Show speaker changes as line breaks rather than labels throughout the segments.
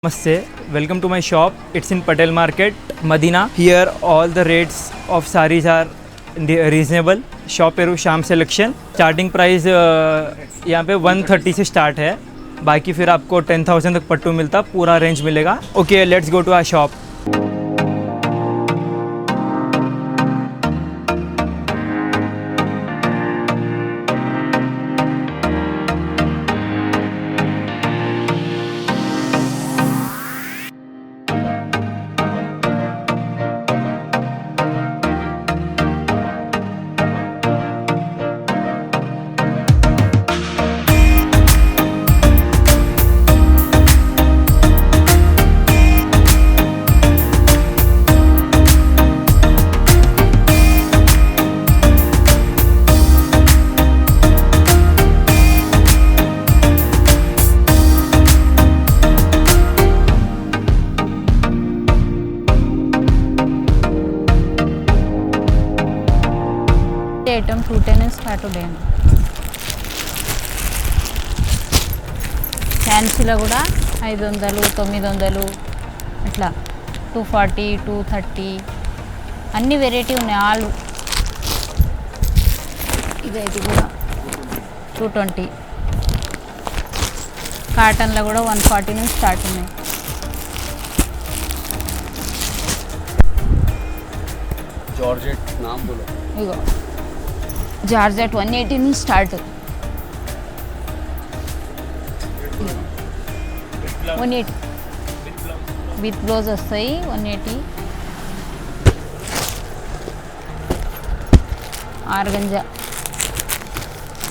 Namaste, welcome to my shop. It's in Patel Market, Madina. Here all the rates of sarees are reasonable. Shop Peru शाम selection starting price यहाँ पे 130 से start है, बाकी फिर आपको 10,000 तक पट्टू मिलता, पूरा रेंज मिलेगा. Okay, let's go to our shop.
Item 210 start ఉంటాయండి. ఫ్యాన్సీలో కూడా 500, 900 అట్లా 240, 230 అన్ని వెరైటీ ఉన్నాయి. ఆల్ ఇది కూడా 220. కాటన్లో కూడా 140 నుంచి స్టార్ట్ ఉన్నాయి.
जॉर्जेट नाम बोलो.
ఇగో జార్జెట్ 180 నుంచి స్టార్ట్. 180 విత్ బ్లౌజ్ వస్తాయి. 180 ఆర్గంజా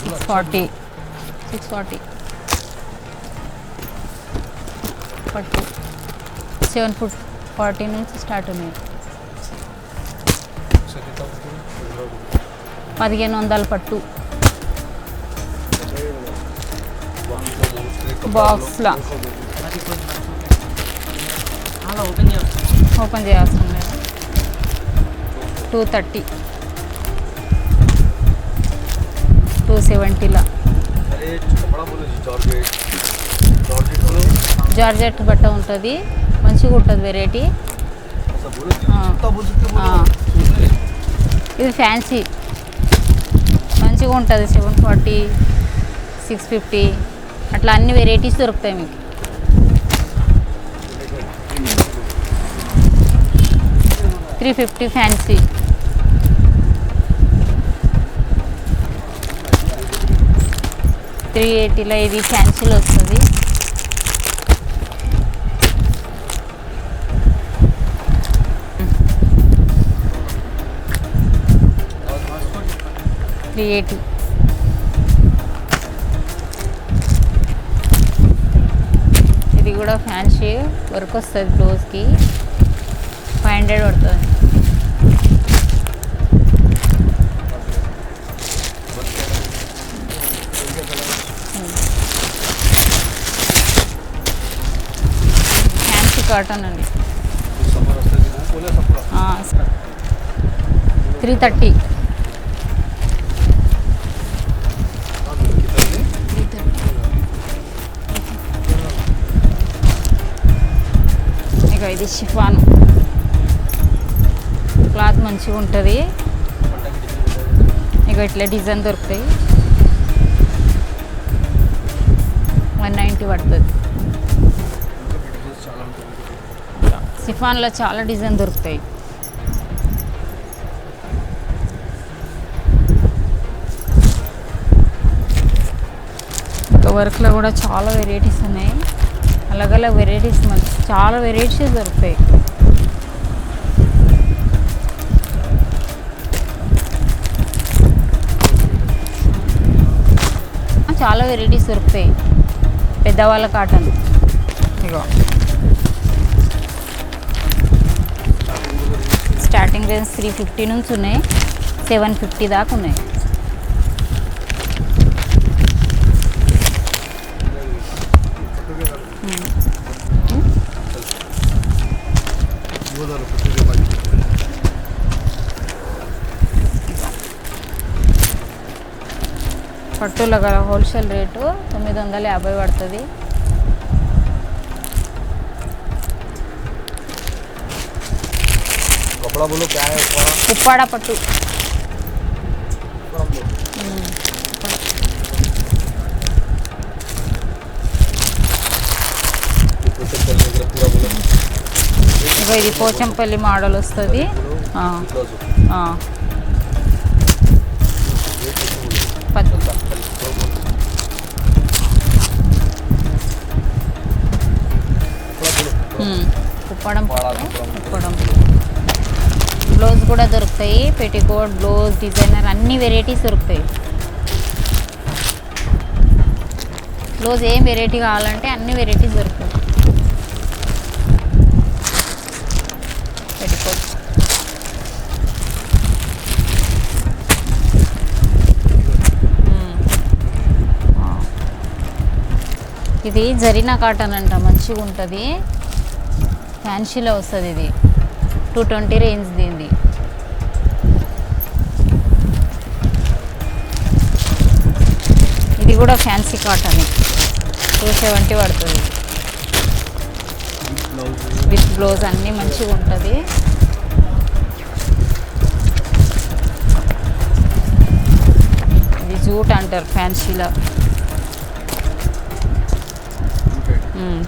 640 పట్టు 740 నుంచి స్టార్ట్ ఉన్నాయి. 1500 పట్టు బాక్స్లా ఓపెన్ చేయాల్సిన లేదు. 230, 270లా జార్జెట్ బట్ట ఉంటుంది, మంచిగా ఉంటుంది వెరైటీ. ఇది ఫ్యాన్సీ మంచిగా ఉంటుంది. 740, 650 అట్లా అన్ని వెరైటీస్ దొరుకుతాయి మీకు. $350 ఫ్యాన్సీ. 380లో ఇది ఫ్యాన్సీలో వస్తుంది. $380. ఇది కూడా ఫ్యాన్సీ వర్క్ వస్తుంది. బ్లౌజ్కి 500 పడుతుంది. ఫ్యాన్సీ కాటన్ అండి. 330. ఇది షిఫాన్ క్లాత్ మంచిగా ఉంటుంది. ఇక ఇట్లా డిజైన్ దొరుకుతాయి. 190 పడుతుంది. షిఫాన్లో చాలా డిజైన్ దొరుకుతాయి. ఇంకా వర్క్లో కూడా చాలా వెరైటీస్ ఉన్నాయి. అలగలగ్ వెరైటీస్ చాలా వెరైటీస్ దొరుకుతాయి. చాలా వెరైటీస్ దొరుకుతాయి. పెద్దవాళ్ళ కాటన్ ఇగో స్టార్టింగ్ రేంజ్ 350 నుంచి ఉన్నాయి, 750 దాకా ఉన్నాయి. పట్టుల గల హోల్సేల్ రేటు 950 పడుతుంది.
कपड़ा बोलो क्या है उपाड़ा
ఉప్పాడ పట్టు
पूरा बोलो
ఇగో ఇది పోచంపల్లి మోడల్ వస్తుంది కుప్పడం కుప్పడం బ్లౌజ్ కూడా దొరుకుతాయి పెట్టికోట్ బ్లౌజ్ డిజైనర్ అన్ని వెరైటీస్ దొరుకుతాయి బ్లౌజ్ ఏం వెరైటీ కావాలంటే అన్ని వెరైటీస్ దొరుకుతాయి పెట్టికోట్ ఇది జరీనా కాటన్ అంట మంచిగా ఉంటుంది ఫ్యాన్సీలో వస్తుంది ఇది 220 రేంజ్ దీనిది ఇది కూడా ఫ్యాన్సీ కాటన్ 270 పడుతుంది విత్ బ్లౌజ్ అన్నీ మంచిగా ఉంటుంది ఇది జూట్ అంటారు ఫ్యాన్సీలో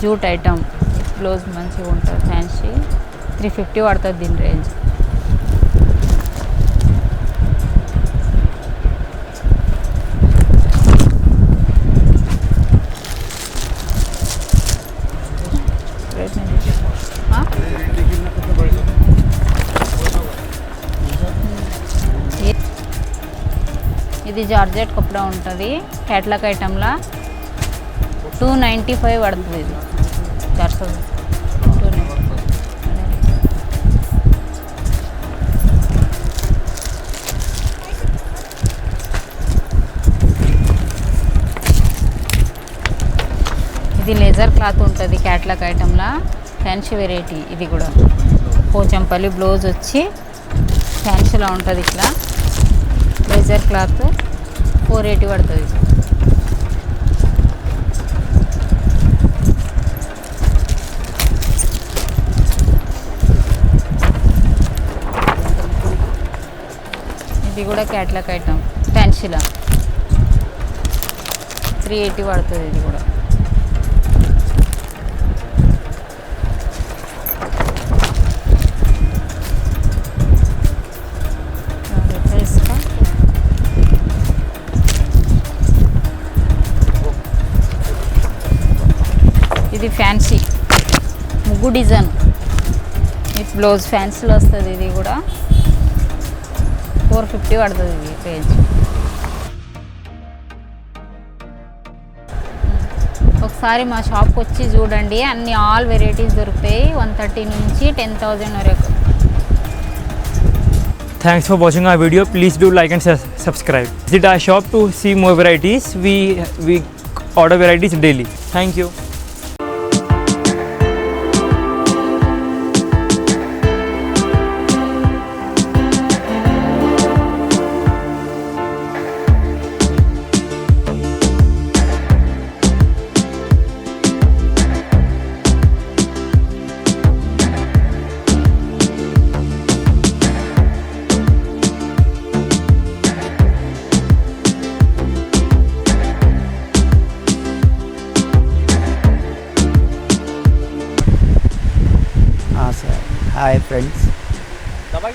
జూట్ ఐటమ్ బ్లౌజ్ మంచిగా ఉంటుంది ఫ్యాన్సీ 350 పడుతుంది దీని రేంజ్ ఇది జార్జెట్ కపడా ఉంటుంది క్యాట్లాగ్ ఐటమ్లా 295 పడుతుంది ఇది 400 ఇది లేజర్ క్లాత్ ఉంటుంది క్యాట్లాగ్ ఐటమ్లా ఫ్యాన్సీ వెరైటీ ఇది కూడా పోచంపల్లి బ్లౌజ్ వచ్చి ఫ్యాన్సీలో ఉంటుంది ఇట్లా లేజర్ క్లాత్ 480 పడుతుంది ఇది కూడా క్యాట్లాగ్ ఐటమ్ ఫ్యాన్సీలో 380 పడుతుంది ఇది కూడా ఇది ఫ్యాన్సీ ముగ్గు డిజైన్ విత్ బ్లౌజ్ ఫ్యాన్సీలో వస్తుంది ఇది కూడా 450 పడుతుంది ఇది రేంజ్ ఒకసారి మా షాప్కి వచ్చి చూడండి అన్ని ఆల్ వెరైటీస్ దొరుకుతాయి 130 నుంచి 10,000 వరకు
Thanks for watching our video. Please do like and subscribe. Visit our shop to see more varieties. We order varieties daily. Thank you.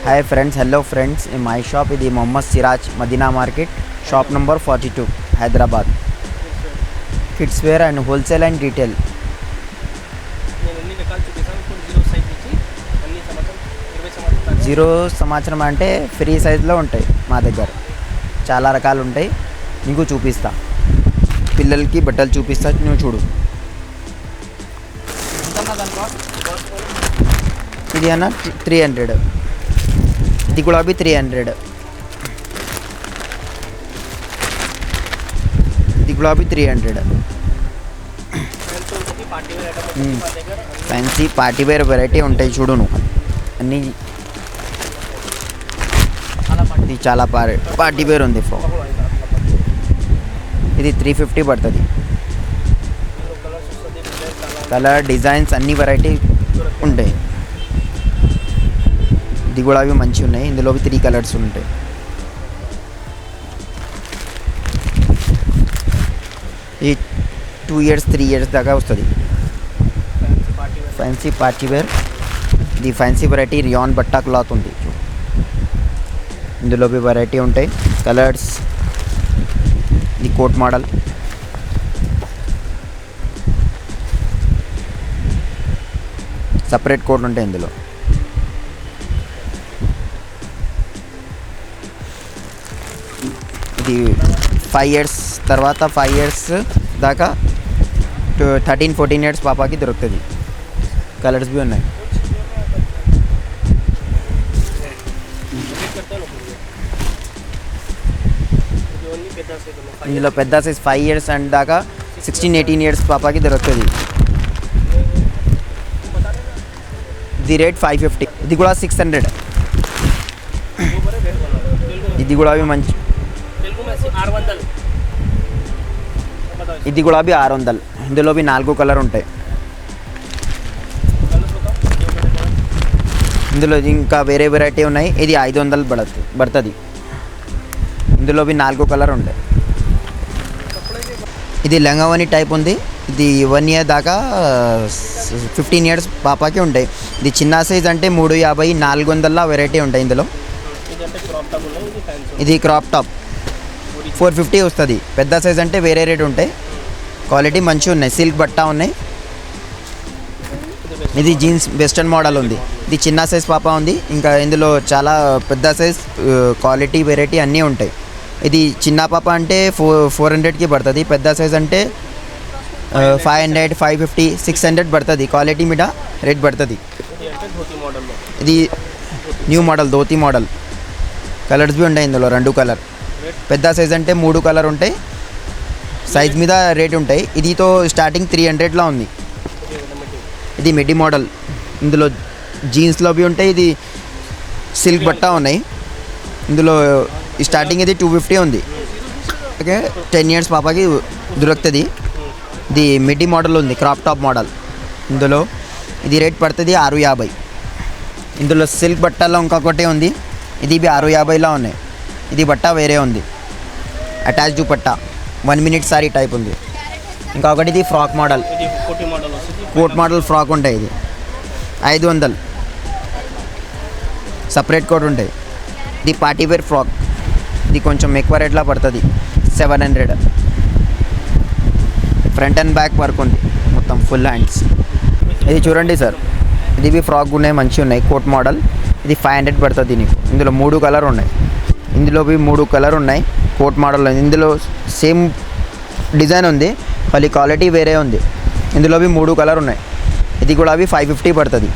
Hi friends, hello friends. In my shop is Mohammad Siraj, Madina Market, shop number 42, Hyderabad. Kids wear and wholesale and retail. Zero సంవత్సరం అంటే free సైజులో ఉంటాయి మా దగ్గర చాలా రకాలు ఉంటాయి నీకు చూపిస్తా పిల్లలకి బట్టలు చూపిస్తా నువ్వు చూడు ఇది అన్న 300 ఇది గులాబీ 300 ఇది గులాబీ 300 ఫ్యాన్సీ పార్టీ వేర్ వెరైటీ ఉంటాయి చూడు నువ్వు అన్నీ ఇది చాలా పార్టీ వేర్ ఉంది ఇది 350 పడుతుంది కలర్ డిజైన్స్ అన్ని వెరైటీ ఉంటాయి ఇది కూడా అవి మంచిగా ఉన్నాయి. ఇందులో 3 కలర్స్ ఉంటాయి. ఈ 2 years 3 years దాకా వస్తుంది. Fancy party wear. ఇది ఫ్యాన్సీ వెరైటీ రియాన్ బట్టా క్లాత్ ఉంది. ఇందులో వెరైటీ ఉంటాయి కలర్స్. ఇది కోట్ మోడల్. సపరేట్ కోట్ ఉంటాయి ఇందులో. ఇది 5 years తర్వాత 5 years దాకా 13-14 years పాపాకి దొరుకుతుంది. కలర్స్ भी ఉన్నాయి. ఇందులో పెద్ద సైజ్ 5 years అండ్ దాకా 16-18 years పాపాకి దొరుకుతుంది. ఇది రేట్ 550. ఇది కూడా 600. ఇది కూడా అవి మంచి. ఇది కూడా 600. ఇందులో 4 కలర్ ఉంటాయి. ఇందులో ఇంకా వేరే వెరైటీ ఉన్నాయి. ఇది 500 పడుతుంది. ఇందులో 4 కలర్ ఉంటాయి. ఇది లంగావని టైప్ ఉంది. ఇది 1 year దాకా 15 years పాపాకి ఉంటాయి. ఇది చిన్న సైజ్ అంటే 350 400 వెరైటీ ఉంటాయి ఇందులో. ఇది క్రాప్ టాప్ 450 వస్తుంది. పెద్ద సైజ్ అంటే వేరే రేట్ ఉంటాయి. క్వాలిటీ మంచిగా ఉన్నాయి. సిల్క్ బట్టా ఉన్నాయి. ఇది జీన్స్ వెస్టర్న్ మోడల్ ఉంది. ఇది చిన్న సైజ్ పాప ఉంది. ఇంకా ఇందులో చాలా పెద్ద సైజ్ క్వాలిటీ వెరైటీ అన్నీ ఉంటాయి. ఇది చిన్న పాప అంటే 400కి పడుతుంది. పెద్ద సైజ్ అంటే 500 550 600 పడుతుంది. క్వాలిటీ మీద రేట్ పడుతుంది. ఇది new model dhoti model. Colours ఉంటాయి ఇందులో 2 కలర్. పెద్ద సైజ్ అంటే 3 కలర్ ఉంటాయి. సైజ్ మీద రేట్ ఉంటాయి. ఇదితో స్టార్టింగ్ 300లో ఉంది. ఇది మిడ్డీ మోడల్. ఇందులో జీన్స్లో ఉంటాయి. ఇది సిల్క్ బట్టా ఉన్నాయి. ఇందులో స్టార్టింగ్ ఇది 250 ఉంది. ఓకే 10 years పాపకి దొరుకుతుంది. ఇది మిడ్డీ మోడల్ ఉంది. Crop top model. ఇందులో ఇది రేట్ పడుతుంది 650. ఇందులో సిల్క్ బట్టాలో ఇంకొకటి ఉంది. ఇది 650లో ఉన్నాయి. ఇది బట్టా వేరే ఉంది. అటాచ్డ్ పట్టా 1 minute సారీ టైప్ ఉంది. ఇంకొకటి ఇది frock model. Coat model frock ఉంటాయి. ఇది 500. సపరేట్ కోట్ ఉంటాయి. ఇది పార్టీ వేర్ ఫ్రాక్. ఇది కొంచెం ఎక్కువ రేట్లో పడుతుంది 700. ఫ్రంట్ అండ్ బ్యాక్ వర్క్ ఉంది మొత్తం ఫుల్ హ్యాండ్స్. ఇది చూడండి సార్. ఇది ఫ్రాక్ ఉన్నాయి మంచిగా ఉన్నాయి. Coat model. ఇది 500 పడుతుంది నీకు. ఇందులో 3 కలర్ ఉన్నాయి. ఇందులో 3 కలర్ ఉన్నాయి. కోట్ మోడల్ ఉంది. ఇందులో సేమ్ డిజైన్ ఉంది. మళ్ళీ క్వాలిటీ వేరే ఉంది. ఇందులో 3 కలర్ ఉన్నాయి. ఇది కూడా 550 పడుతుంది.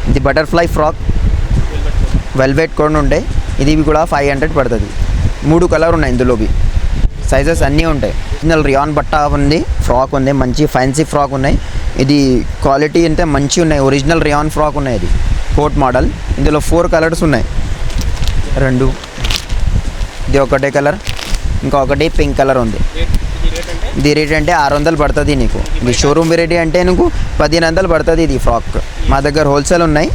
ఇది బటర్ఫ్లై ఫ్రాక్ వెల్వెట్ కూడా ఉంటాయి. ఇది కూడా 500 పడుతుంది. 3 కలర్ ఉన్నాయి. ఇందులో సైజెస్ అన్నీ ఉంటాయి. ఇందులో రియాన్ బట్టా ఉంది. ఫ్రాక్ ఉంది. మంచి ఫ్యాన్సీ ఫ్రాక్ ఉన్నాయి. ఇది క్వాలిటీ అంటే మంచి ఉన్నాయి. ఒరిజినల్ రియాన్ ఫ్రాక్ ఉన్నాయి. ఇది కోట్ మోడల్. ఇందులో 4 కలర్స్ ఉన్నాయి. 2 ఇది ఒకటే కలర్. ఇంకొకటి పింక్ కలర్ ఉంది. ఇది రేట్ అంటే 600 పడుతుంది నీకు. ఇది షోరూమ్ వెరైటీ అంటే నీకు 1500 పడుతుంది. ఇది ఫ్రాక్ మా దగ్గర హోల్సేల్ ఉన్నాయి.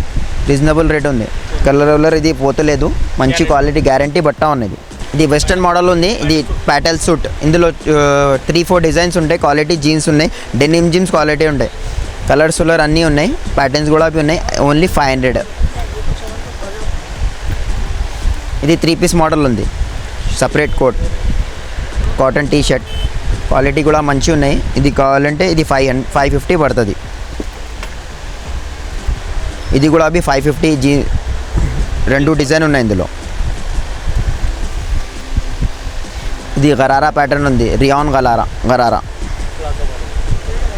రీజనబుల్ రేట్ ఉంది. కలర్ ఇది పోతలేదు. మంచి క్వాలిటీ గ్యారంటీ బట్టా ఉన్నది. ఇది వెస్టర్న్ మోడల్ ఉంది. ఇది ప్యాటల్ సూట్. ఇందులో 3-4 డిజైన్స్ ఉంటాయి. క్వాలిటీ జీన్స్ ఉన్నాయి. డెనిమ్ జీన్స్ క్వాలిటీ ఉంటాయి. కలర్స్ అన్నీ ఉన్నాయి. ప్యాటర్న్స్ కూడా ఉన్నాయి. ఓన్లీ 500. ఇది 3 piece మోడల్ ఉంది. Separate coat cotton T-shirt. Quality కూడా మంచిగా ఉన్నాయి. ఇది కావాలంటే ఇది 550 పడుతుంది. ఇది కూడా 550. 2 డిజైన్ ఉన్నాయి ఇందులో. ఇది గరారా ప్యాటర్న్ ఉంది. Rayon gharara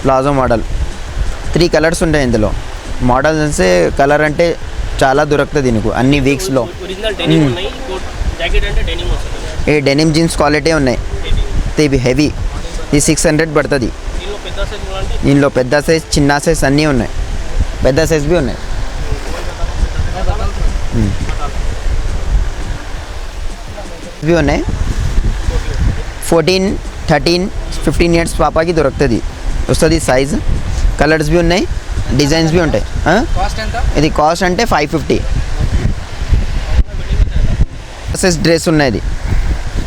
palazzo model. 3 colours ఉంటాయి ఇందులో. మోడల్స్ అంటే కలర్ అంటే చాలా దొరుకుతుంది నీకు అన్ని వీక్స్లో. ఈ డెనిమ్ జీన్స్ క్వాలిటీ ఉన్నాయి. ఇవి హెవీ. ఇది 600 పడుతుంది. దీనిలో పెద్ద సైజ్ చిన్న సైజ్ అన్నీ ఉన్నాయి. పెద్ద సైజ్ ఉన్నాయి. ఇవి ఉన్నాయి. 14, 13, 15 years పాపాకి దొరుకుతుంది వస్తుంది సైజ్. కలర్స్ ఉన్నాయి. డిజైన్స్ ఉంటాయి. ఇది కాస్ట్ అంటే 550. సైజ్ డ్రెస్ ఉన్నది,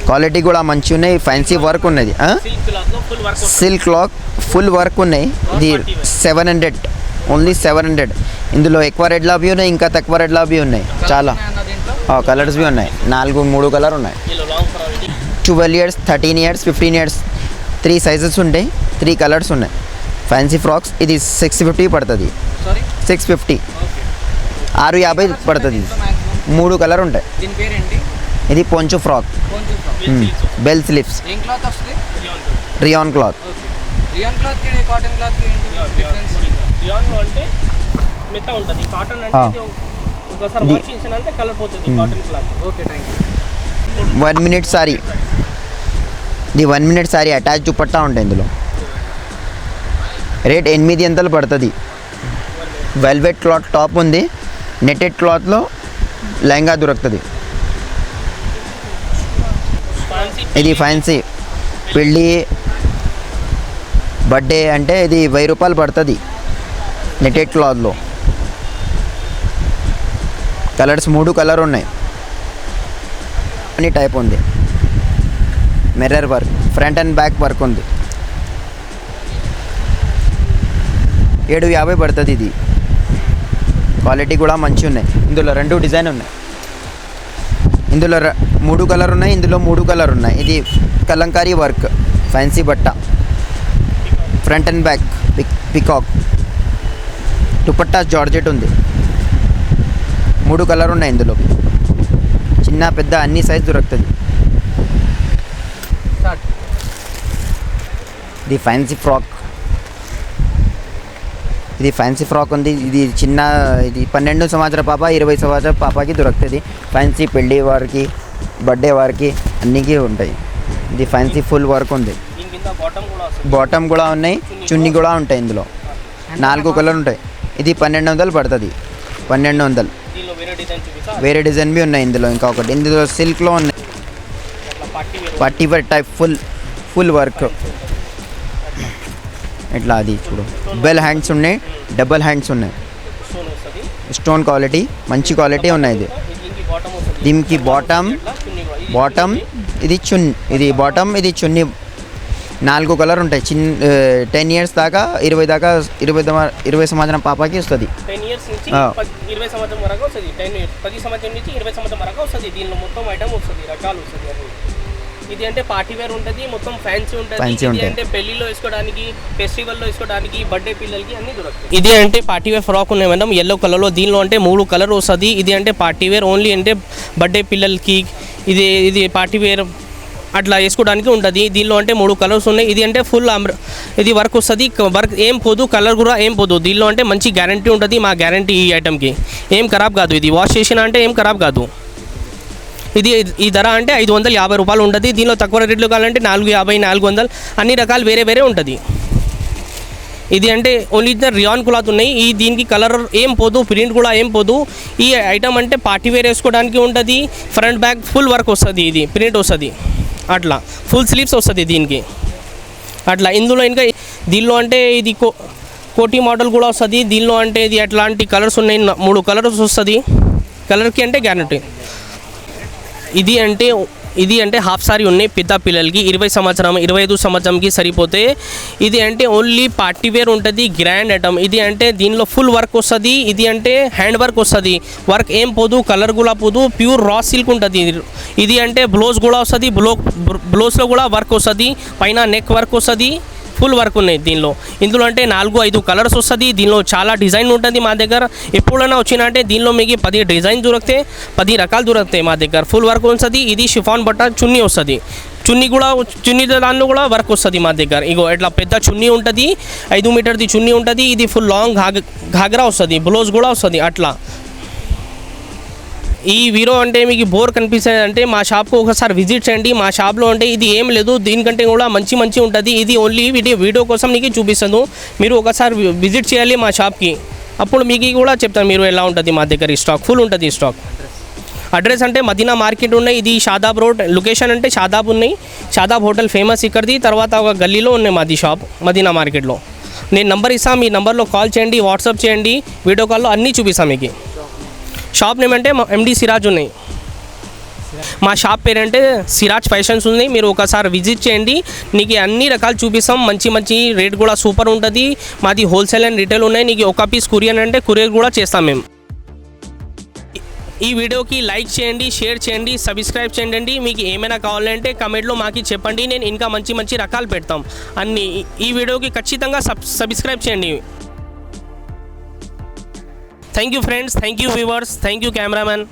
క్వాలిటీ కూడా మంచిగా ఉన్నాయి, ఫ్యాన్సీ వర్క్ ఉన్నది. సిల్క్ క్లాత్ ఫుల్ వర్క్ ఉన్నాయి. ఇది 700, ఓన్లీ 700. ఇందులో ఎక్కువ రేట్లా బి ఉన్నాయి, ఇంకా తక్కువ రేట్లా బి ఉన్నాయి. చాలా కలర్స్ బి ఉన్నాయి, 3 కలర్ ఉన్నాయి. 12 years, 13 years, 15 years 3 సైజెస్ ఉంటాయి, 3 కలర్స్ ఉన్నాయి. ఫ్యాన్సీ ఫ్రాక్స్ ఇది 650 పడుతుంది, 650, 650 పడుతుంది. 3 కలర్ ఉంటాయి. ఇది poncho frock, bell sleeves, rayon cloth.
అంటే మెత్త ఉంటుంది, కాటన్ అంటే ఒకసారి వాష్ చేసినంటే కలర్ పోతుంది cotton cloth. Okay, thank you.
1 minute sorry, ఇది 1 minute సారీ అటాచ్ దుపట్టా ఉంటాయి. ఇందులో రేట్ 800 పడుతుంది. వెల్వెట్ క్లాత్ టాప్ ఉంది, నెటెడ్ క్లాత్లో లెహంగా దొరుకుతుంది. ఇది ఫ్యాన్సీ పెళ్ళి బర్త్డే అంటే ఇది 1000 రూపాయలు పడుతుంది నెటెడ్ క్లాత్లో. కలర్స్ 3 కలర్ ఉన్నాయి. అన్ని టైప్ ఉంది. Mirror work, front and back work ఉంది. 750 పడుతుంది. ఇది క్వాలిటీ కూడా మంచిగా ఉన్నాయి. ఇందులో 2 డిజైన్ ఉన్నాయి. ఇందులో 3 కలర్ ఉన్నాయి, ఇందులో 3 కలర్ ఉన్నాయి. ఇది కలంకారీ వర్క్, ఫ్యాన్సీ బట్ట, front and back peacock, dupatta georgette ఉంది. 3 కలర్ ఉన్నాయి. ఇందులో చిన్న పెద్ద అన్ని సైజ్ దొరుకుతుంది. ఇది ఫ్యాన్సీ ఫ్రాక్, ఇది ఫ్యాన్సీ ఫ్రాక్ ఉంది. ఇది చిన్న, ఇది 12 సంవత్సరాల పాప, 20 సంవత్సరాల పాపకి దొరుకుతుంది. ఫ్యాన్సీ పెళ్ళి వారికి, బర్త్డే వారికి అన్నికి ఉంటాయి. ఇది ఫ్యాన్సీ ఫుల్ వర్క్ ఉంది. బాటమ్ కూడా ఉన్నాయి, చున్నీ కూడా ఉంటాయి. ఇందులో 4 కలర్ ఉంటాయి. ఇది 1200 పడుతుంది, 1200. వేరే డిజైన్ బి ఉన్నాయి ఇందులో. ఇంకా ఒకటి ఇందులో సిల్క్లో ఉన్నాయి, party wear type full work ఇట్లా. అది చూడు, బెల్ హ్యాండ్స్ ఉన్నాయి, డబల్ హ్యాండ్స్ ఉన్నాయి, స్టోన్ క్వాలిటీ మంచి క్వాలిటీ ఉన్నాయి. ఇది దీనికి బాటమ్ ఇది ఇది బాటమ్, ఇది చున్నీ. 4 కలర్ ఉంటాయి. 10 years దాకా 20 సంవత్సరం పాపకి వస్తుంది.
10 years నుంచి 20 సంవత్సరం వరకు వస్తుంది. 10 సంవత్సరం నుంచి 20 సంవత్సరం వరకు వస్తుంది. దీనిలో మొత్తం ఐటమ్ వస్తుంది, రకాలు వస్తుంది. ఇది అంటే పార్టీ వేర్ ఉంటుంది, మొత్తం ఫ్యాన్సీ ఉంటుంది. ఇది అంటే పెళ్లిలో వేసుకోవడానికి, ఫెస్టివల్లో వేసుకోవడానికి, బర్త్డే పిల్లలకి అన్ని దొరుకుతాయి. ఇది అంటే పార్టీ వేర్ ఫ్రాక్ ఉన్నాయి మేడం, ఎల్లో కలర్లో. దీనిలో అంటే 3 కలర్ వస్తుంది. ఇది అంటే పార్టీ వేర్ ఓన్లీ, అంటే బర్త్డే పిల్లలకి ఇది పార్టీ వేర్ అట్లా వేసుకోవడానికి ఉంటుంది. దీనిలో అంటే 3 కలర్స్ ఉన్నాయి. ఇది అంటే ఫుల్ ఇది వర్క్ వస్తుంది, వర్క్ ఏం పోదు, కలర్ కూడా ఏం పోదు. దీనిలో అంటే మంచి గ్యారంటీ ఉంటుంది. మా గ్యారంటీ ఈ ఐటమ్కి ఏం ఖరాబ్ కాదు. ఇది వాష్ చేసినా అంటే ఏం ఖరాబ్ కాదు. ఇది ఈ ధర అంటే 550 రూపాయలు ఉంటుంది. దీనిలో తక్కువ రేట్లు కావాలంటే 450, 400 అన్ని రకాలు వేరే వేరే ఉంటుంది. ఇది అంటే ఓన్లీ రియాన్ క్లాత్ ఉన్నాయి. ఈ దీనికి కలర్ ఏం పోదు, ప్రింట్ కూడా ఏం పోదు. ఈ ఐటమ్ అంటే పార్టీ వేర్ వేసుకోవడానికి ఉంటుంది. ఫ్రంట్ బ్యాక్ ఫుల్ వర్క్ వస్తుంది, ఇది ప్రింట్ వస్తుంది, అట్లా ఫుల్ స్లీవ్స్ వస్తుంది దీనికి అట్లా. ఇందులో ఇంకా దీనిలో అంటే ఇది కోటీ మోడల్ కూడా వస్తుంది. దీనిలో అంటే ఇది అట్లాంటి కలర్స్ ఉన్నాయి, 3 కలర్స్ వస్తుంది. కలర్కి అంటే గ్యారంటీ. ఇది అంటే హాఫ్ సారీ ఉన్నాయి పెద్ద పిల్లలకి, 20 సంవత్సరం 25 సంవత్సరంకి సరిపోతే. ఇది అంటే ఓన్లీ పార్టీ వేర్ ఉంటుంది, గ్రాండ్ ఐటమ్. ఇది అంటే దీనిలో ఫుల్ వర్క్ వస్తుంది. ఇది అంటే హ్యాండ్ వర్క్ వస్తుంది, వర్క్ ఏం పోదు, కలర్ కూడా పోదు, ప్యూర్ రా సిల్క్ ఉంటుంది. ఇది అంటే బ్లౌజ్ కూడా వస్తుంది, బ్లౌజ్లో కూడా వర్క్ వస్తుంది, పైన నెక్ వర్క్ వస్తుంది, ఫుల్ వర్క్ ఉన్నాయి దీనిలో. ఇందులో అంటే 4-5 కలర్స్ వస్తుంది. దీనిలో చాలా డిజైన్ ఉంటుంది మా దగ్గర. ఎప్పుడైనా వచ్చినా అంటే దీనిలో మీకు 10 డిజైన్ దొరుకుతాయి, 10 రకాలు దొరుకుతాయి మా దగ్గర. ఫుల్ వర్క్ వస్తుంది. ఇది షిఫాన్ బట్ట చున్నీ వస్తుంది. చున్నీ దానిలో కూడా వర్క్ వస్తుంది మా దగ్గర. ఇగో ఇట్లా పెద్ద చున్నీ ఉంటుంది, 5 మీటర్ది చున్నీ ఉంటుంది. ఇది ఫుల్ లాంగ్ ఘాగ్రా వస్తుంది, బ్లౌజ్ కూడా వస్తుంది అట్లా. ఈ వీడియో అంటే మీకు బోర్ కనిపిస్తుంది అంటే మా షాప్కు ఒకసారి విజిట్ చేయండి. మా షాప్లో అంటే ఇది ఏం లేదు, దీనికంటే కూడా మంచి ఉంటుంది. ఇది ఓన్లీ వీడియో కోసం మీకు చూపిస్తాను. మీరు ఒకసారి విజిట్ చేయాలి మా షాప్కి, అప్పుడు మీకు కూడా చెప్తాను మీరు ఎలా ఉంటుంది మా దగ్గర. ఈ స్టాక్ ఫుల్ ఉంటుంది. స్టాక్ అడ్రస్ అంటే మదీనా మార్కెట్ ఉన్నాయి. ఇది షాదాబ్ రోడ్ లొకేషన్ అంటే షాదాబ్ ఉన్నాయి. షాదాబ్ హోటల్ ఫేమస్ ఇక్కడిది. తర్వాత ఒక గల్లీలో ఉన్నాయి మాది షాప్ మదీనా మార్కెట్లో. నేను నంబర్ ఇస్తాను, మీ నంబర్లో కాల్ చేయండి, వాట్సాప్ చేయండి, వీడియో కాల్లో అన్నీ చూపిస్తాను మీకు. షాప్ నేమ్ అంటే MD సిరాజ్ ఉన్నాయి. మా షాప్ పేరంటే సిరాజ్ ఫ్యాషన్స్ ఉంది, మీరు ఒకసారి విజిట్ చేయండి, నీకు అన్ని రకాలు చూపిస్తాం. మంచి మంచి రేట్ కూడా సూపర్ ఉంటుంది. మాది హోల్సేల్ అండ్ రిటైల్ ఉన్నాయి. నీకు ఒక పీస్ కొరియర్ అంటే కొరియర్ కూడా చేస్తాం మేము. ఈ వీడియోకి లైక్ చేయండి, షేర్ చేయండి, సబ్స్క్రైబ్ చేయండి. మీకు ఏమైనా కావాలంటే కమెంట్లో మాకు చెప్పండి, నేను ఇంకా మంచి మంచి రకాలు పెడతాం అన్నీ. ఈ వీడియోకి ఖచ్చితంగా సబ్స్క్రైబ్ చేయండి. Thank you friends, thank you viewers, thank you cameraman.